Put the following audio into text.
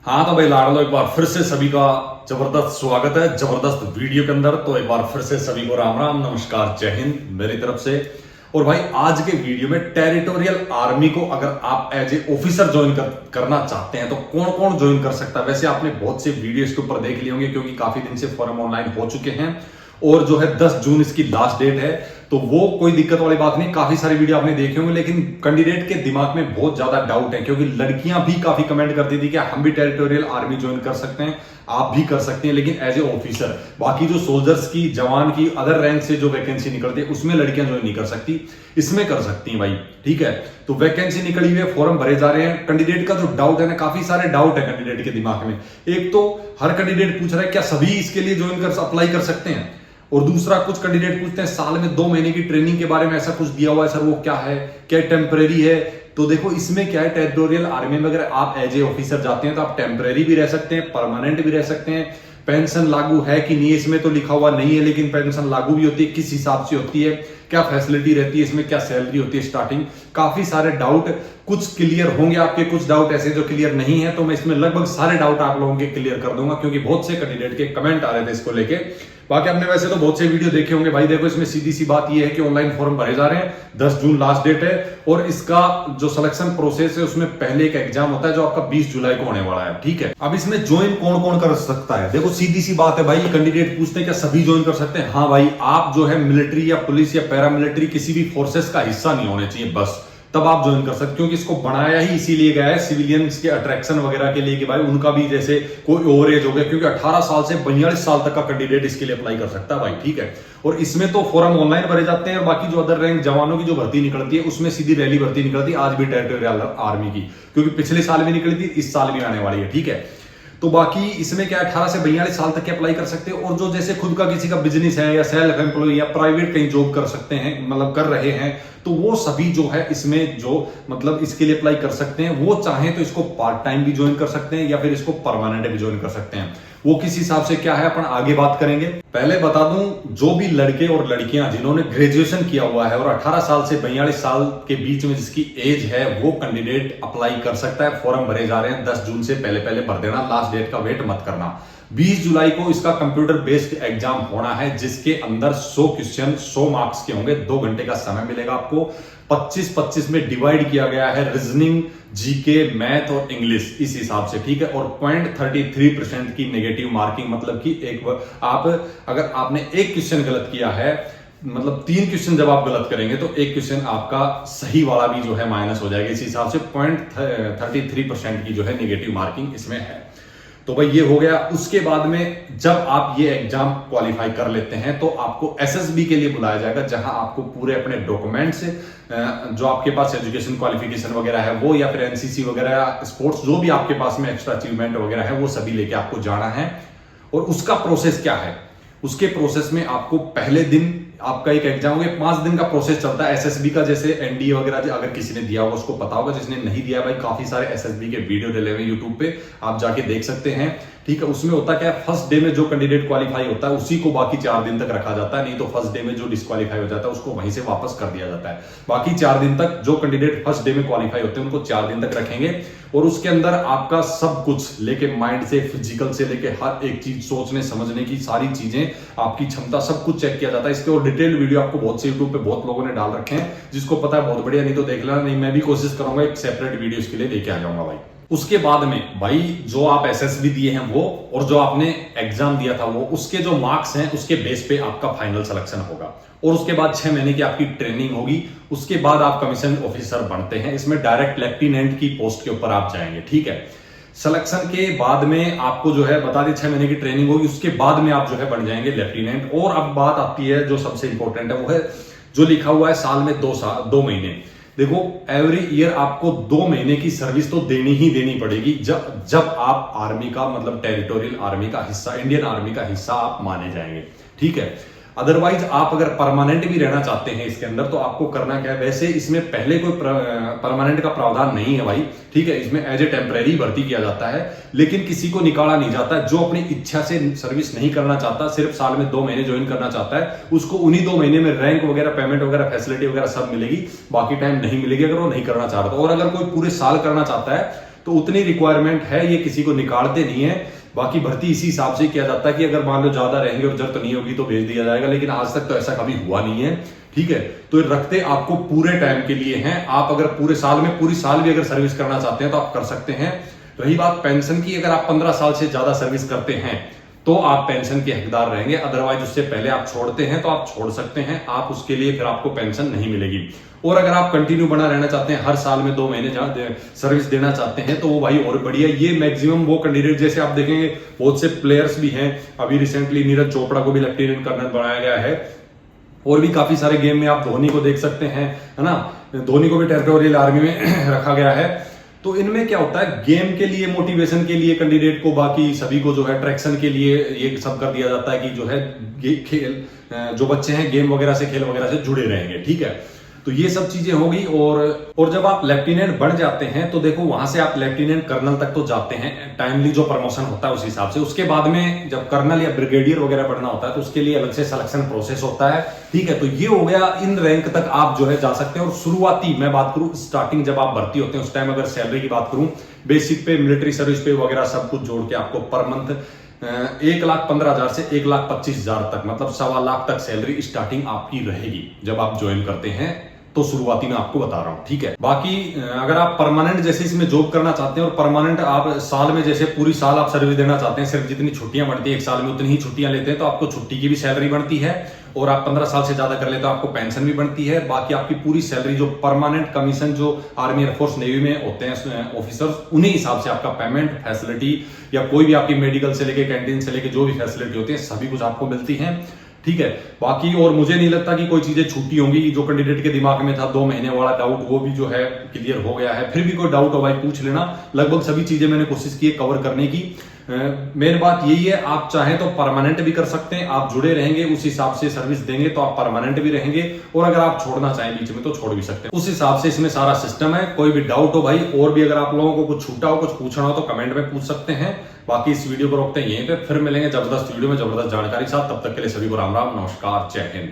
हाँ तो भाई लाडलो, एक बार फिर से सभी का जबरदस्त स्वागत है जबरदस्त वीडियो के अंदर। तो एक बार फिर से सभी को राम राम नमस्कार जय हिंद मेरी तरफ से। और भाई आज के वीडियो में टेरिटोरियल आर्मी को अगर आप एज ए ऑफिसर ज्वाइन करना चाहते हैं तो कौन कौन ज्वाइन कर सकता है। वैसे आपने बहुत से वीडियो इसके ऊपर देख लिए होंगे क्योंकि काफी दिन से फॉर्म ऑनलाइन हो चुके हैं और जो है 10 जून इसकी लास्ट डेट है। तो वो कोई दिक्कत वाली बात नहीं, काफी सारी वीडियो आपने देखे होंगे। लेकिन कैंडिडेट के दिमाग में बहुत ज्यादा डाउट है क्योंकि लड़कियां भी काफी कमेंट करती थी कि हम भी टेरिटोरियल आर्मी ज्वाइन कर सकते हैं, आप भी कर सकते हैं, लेकिन एज ए ऑफिसर। बाकी जो सोल्जर्स की, जवान की, अदर रैंक से जो वैकेंसी निकलती है उसमें लड़कियां ज्वाइन नहीं कर सकती, इसमें कर सकती हैं भाई। ठीक है, तो वैकेंसी निकली हुई है, फॉर्म भरे जा रहे हैं। कैंडिडेट का जो डाउट है ना, काफी सारे डाउट है कैंडिडेट के दिमाग में। एक तो हर कैंडिडेट पूछ रहा है क्या सभी इसके लिए ज्वाइन कर अप्लाई कर सकते हैं, और दूसरा कुछ कैंडिडेट पूछते हैं साल में 2 महीने की ट्रेनिंग के बारे में ऐसा कुछ दिया हुआ है सर, वो क्या है, क्या टेम्परेरी है। तो देखो इसमें क्या है, टेरिटोरियल आर्मी में अगर आप एज ए ऑफिसर जाते हैं तो आप टेम्परेरी भी रह सकते हैं, परमानेंट भी रह सकते हैं। पेंशन लागू है कि नहीं इसमें तो लिखा हुआ नहीं है, लेकिन पेंशन लागू भी होती है, किस हिसाब से होती है, क्या फैसिलिटी रहती है इसमें, क्या सैलरी होती है स्टार्टिंग। काफी सारे डाउट कुछ क्लियर होंगे आपके, कुछ डाउट ऐसे जो क्लियर नहीं है। तो मैं इसमें लगभग सारे डाउट आप लोगों के क्लियर कर दूंगा क्योंकि बहुत से कैंडिडेट के कमेंट आ रहे थे इसको लेके। बाकी आपने वैसे तो बहुत से वीडियो देखे होंगे भाई। देखो इसमें सीधी सी बात यह है कि ऑनलाइन फॉर्म भरे जा रहे हैं, 10 जून लास्ट डेट है और इसका जो सिलेक्शन प्रोसेस है उसमें पहले एक एग्जाम होता है जो आपका 20 जुलाई को होने वाला है। ठीक है, अब इसमें ज्वाइन कौन कौन कर सकता है। देखो सीधी सी बात है भाई, कैंडिडेट पूछते हैं क्या सभी ज्वाइन कर सकते हैं। हाँ भाई, आप जो है मिलिट्री या पुलिस या पैरामिलिट्री किसी भी फोर्सेस का हिस्सा नहीं होने चाहिए, बस तब आप ज्वाइन कर सकते, क्योंकि इसको बनाया ही इसीलिए गया है सिविलियंस के अट्रैक्शन वगैरह के लिए कि भाई उनका भी जैसे कोई ओवर एज हो गया, क्योंकि 18 साल से 42 साल तक का कैंडिडेट इसके लिए अप्लाई कर सकता है भाई। ठीक है, और इसमें तो फॉर्म ऑनलाइन भरे जाते हैं और बाकी जो अदर रैंक जवानों की जो भर्ती निकलती है उसमें सीधी रैली भर्ती निकलती है आज भी टेरिटोरियल आर्मी की, क्योंकि पिछले साल भी निकली थी, इस साल भी आने वाली है। ठीक है, तो बाकी इसमें क्या 18 से 42 साल तक के अप्लाई कर सकते हैं, और जो जैसे खुद का किसी का बिजनेस है या सेल्फ एम्प्लॉय या प्राइवेट कहीं जॉब कर सकते हैं, मतलब कर रहे हैं, तो वो सभी जो है इसमें जो मतलब इसके लिए अप्लाई कर सकते हैं। वो चाहे तो इसको पार्ट टाइम भी ज्वाइन कर सकते हैं या फिर इसको परमानेंट भी ज्वाइन कर सकते हैं। वो किस हिसाब से क्या है अपन आगे बात करेंगे। पहले बता दूं, जो भी लड़के और लड़कियां जिन्होंने ग्रेजुएशन किया हुआ है और 18 साल से 42 साल के बीच में जिसकी एज है वो कैंडिडेट अप्लाई कर सकता है। फॉर्म भरे जा रहे हैं, 10 जून से पहले पहले भर देना, लास्ट डेट का वेट मत करना। 20 जुलाई को इसका कंप्यूटर बेस्ड एग्जाम होना है जिसके अंदर 100 क्वेश्चन 100 मार्क्स के होंगे। 2 घंटे का समय मिलेगा आपको। 25-25 में डिवाइड किया गया है, रीजनिंग, जीके, मैथ और इंग्लिश इस हिसाब से। ठीक है, और 0.33% की नेगेटिव मार्किंग, मतलब कि एक आप अगर आपने एक क्वेश्चन गलत किया है, मतलब 3 क्वेश्चन जब आप गलत करेंगे तो एक क्वेश्चन आपका सही वाला भी जो है माइनस हो जाएगा। इस हिसाब से 0.33% की जो है नेगेटिव मार्किंग इसमें है। तो भाई ये हो गया। उसके बाद में जब आप ये एग्जाम क्वालिफाई कर लेते हैं तो आपको एसएसबी के लिए बुलाया जाएगा, जहां आपको पूरे अपने डॉक्यूमेंट्स जो आपके पास एजुकेशन क्वालिफिकेशन वगैरह है वो, या फिर एनसीसी वगैरह, स्पोर्ट्स, जो भी आपके पास में एक्स्ट्रा अचीवमेंट वगैरह है वो सभी लेके आपको जाना है। और उसका प्रोसेस क्या है, उसके प्रोसेस में आपको पहले दिन आपका एक एग्जाम हो गया, 5 दिन का प्रोसेस चलता है एसएसबी का। जैसे एनडीए वगैरह अगर किसी ने दिया होगा उसको पता होगा, जिसने नहीं दिया भाई काफी सारे एसएसबी के वीडियो डले हुए यूट्यूब पे, आप जाके देख सकते हैं। ठीक है, उसमें होता क्या है, फर्स्ट डे में जो कैंडिडेट क्वालिफाई होता है उसी को बाकी 4 दिन तक रखा जाता है, नहीं तो फर्स्ट डे में जो डिस्क्वालीफाई हो जाता है उसको वहीं से वापस कर दिया जाता है। बाकी 4 दिन तक जो कैंडिडेट फर्स्ट डे में क्वालिफाई होते हैं उनको 4 दिन तक रखेंगे, और उसके अंदर आपका सब कुछ लेके, माइंड से, फिजिकल से लेके हर एक चीज, सोचने समझने की सारी चीजें, आपकी क्षमता, सब कुछ चेक किया जाता है। इसके और डिटेल वीडियो आपको बहुत से यूट्यूब पे बहुत लोगों ने डाल रखे हैं, जिसको पता है बहुत बढ़िया, नहीं तो देख लेना, नहीं मैं भी कोशिश करूंगा एक सेपरेट वीडियो इसके लिए लेके आ जाऊंगा भाई। उसके बाद में भाई जो आप एसएसबी दिए हैं वो, और जो आपने एग्जाम दिया था वो, उसके जो मार्क्स हैं उसके बेस पे आपका फाइनल सिलेक्शन होगा। और उसके बाद 6 महीने की आपकी ट्रेनिंग होगी। उसके बाद आप कमीशन ऑफिसर बनते हैं, इसमें डायरेक्ट लेफ्टिनेंट की पोस्ट के ऊपर आप जाएंगे। ठीक है, सिलेक्शन के बाद में आपको जो है बता दें 6 महीने की ट्रेनिंग होगी, उसके बाद में आप जो है बन जाएंगे लेफ्टिनेंट। और अब बात आती है जो सबसे इंपॉर्टेंट है, वो है जो लिखा हुआ है साल में 2 महीने। देखो एवरी ईयर आपको 2 महीने की सर्विस तो देनी ही देनी पड़ेगी जब आप आर्मी का, मतलब टेरिटोरियल आर्मी का हिस्सा, इंडियन आर्मी का हिस्सा आप माने जाएंगे। ठीक है, अदरवाइज आप अगर परमानेंट भी रहना चाहते हैं इसके अंदर तो आपको करना क्या है, वैसे इसमें पहले कोई परमानेंट का प्रावधान नहीं है भाई। ठीक है, इसमें एज ए टेम्परेरी भर्ती किया जाता है, लेकिन किसी को निकाला नहीं जाता। जो अपनी इच्छा से सर्विस नहीं करना चाहता, सिर्फ साल में 2 महीने ज्वाइन करना चाहता है, उसको उन्हीं 2 महीने में रैंक वगैरह, पेमेंट वगैरह, फैसिलिटी वगैरह सब मिलेगी, बाकी टाइम नहीं मिलेगी अगर वो नहीं करना चाहता। और अगर कोई पूरे साल करना चाहता है तो उतनी रिक्वायरमेंट है, ये किसी को निकालते नहीं है। बाकी भर्ती इसी हिसाब से किया जाता है कि अगर मान लो ज्यादा रहेंगे और जरूरत नहीं होगी तो भेज दिया जाएगा, लेकिन आज तक तो ऐसा कभी हुआ नहीं है। ठीक है, तो रखते आपको पूरे टाइम के लिए हैं। आप अगर पूरे साल में पूरी साल भी अगर सर्विस करना चाहते हैं तो आप कर सकते हैं। रही बात पेंशन की, अगर आप 15 साल से ज्यादा सर्विस करते हैं तो आप पेंशन के हकदार रहेंगे। अदरवाइज उससे पहले आप छोड़ते हैं तो आप छोड़ सकते हैं, आप उसके लिए फिर आपको पेंशन नहीं मिलेगी। और अगर आप कंटिन्यू बना रहना चाहते हैं, हर साल में 2 महीने सर्विस देना चाहते हैं, तो वो भाई और बढ़िया। ये मैक्सिमम वो कैंडिडेट, जैसे आप देखेंगे बहुत से प्लेयर्स भी हैं, अभी रिसेंटली नीरज चोपड़ा को भी लेफ्टिनेंट कर्नल बनाया गया है, और भी काफी सारे गेम में आप धोनी को देख सकते हैं, है ना, धोनी को भी टेरिटोरियल आर्मी में रखा गया है। तो इनमें क्या होता है, गेम के लिए, मोटिवेशन के लिए कैंडिडेट को, बाकी सभी को जो है ट्रैक्शन के लिए ये सब कर दिया जाता है कि जो है खेल, जो बच्चे हैं गेम वगैरह से, खेल वगैरह से जुड़े रहेंगे। ठीक है, तो ये सब चीजें होगी। और जब आप लेफ्टिनेंट बन जाते हैं तो देखो वहां से आप लेफ्टिनेंट कर्नल तक तो जाते हैं, टाइमली जो प्रमोशन होता है उस हिसाब से। उसके बाद में जब कर्नल या ब्रिगेडियर वगैरह बढ़ना होता है तो उसके लिए अलग से सिलेक्शन प्रोसेस होता है। ठीक है, तो ये हो गया, इन रैंक तक आप जो है जा सकते हैं। और शुरुआती मैं बात करूं, स्टार्टिंग जब आप भर्ती होते हैं उस टाइम अगर सैलरी की बात करूं, बेसिक पे, मिलिट्री सर्विस पे वगैरह सब कुछ जोड़ के आपको पर मंथ 1,15,000 से 1,25,000 तक, मतलब 1.25 लाख तक सैलरी स्टार्टिंग आपकी रहेगी जब आप ज्वाइन करते हैं। तो शुरुआती में आपको बता रहा हूं। ठीक है, बाकी अगर आप परमानेंट जैसे इसमें जॉब करना चाहते हैं और परमानेंट आप साल में जैसे पूरी साल आप सर्विस देना चाहते हैं, सिर्फ जितनी छुट्टियां बनती है एक साल में उतनी ही छुट्टियां लेते हैं, तो आपको छुट्टी की भी सैलरी बनती है। और आप 15 साल से ज्यादा कर ले तो आपको पेंशन भी बनती है। बाकी आपकी पूरी सैलरी जो परमानेंट कमीशन जो आर्मी, एयरफोर्स, नेवी में होते हैं ऑफिसर्स, उन्हीं हिसाब से आपका पेमेंट, फैसिलिटी या कोई भी आपकी मेडिकल से लेके कैंटीन से लेके जो भी फैसिलिटी होती है सभी कुछ आपको मिलती है। ठीक है, बाकी और मुझे नहीं लगता कि कोई चीजें छूटी होंगी। जो कैंडिडेट के दिमाग में था 2 महीने वाला डाउट, वो भी जो है क्लियर हो गया है। फिर भी कोई डाउट हो भाई पूछ लेना, लगभग सभी चीजें मैंने कोशिश की है कवर करने की। मेन बात यही है, आप चाहें तो परमानेंट भी कर सकते हैं, आप जुड़े रहेंगे, उस हिसाब से सर्विस देंगे तो आप परमानेंट भी रहेंगे। और अगर आप छोड़ना चाहें बीच में तो छोड़ भी सकते हैं, उस हिसाब से इसमें सारा सिस्टम है। कोई भी डाउट हो भाई, और भी अगर आप लोगों को कुछ छूटा हो, कुछ पूछना हो तो कमेंट में पूछ सकते हैं। बाकी इस वीडियो को रोकते हैं यहीं पे, फिर मिलेंगे जबरदस्त वीडियो में जबरदस्त जानकारी के साथ। तब तक के लिए सभी को राम राम, नमस्कार, जय हिंद।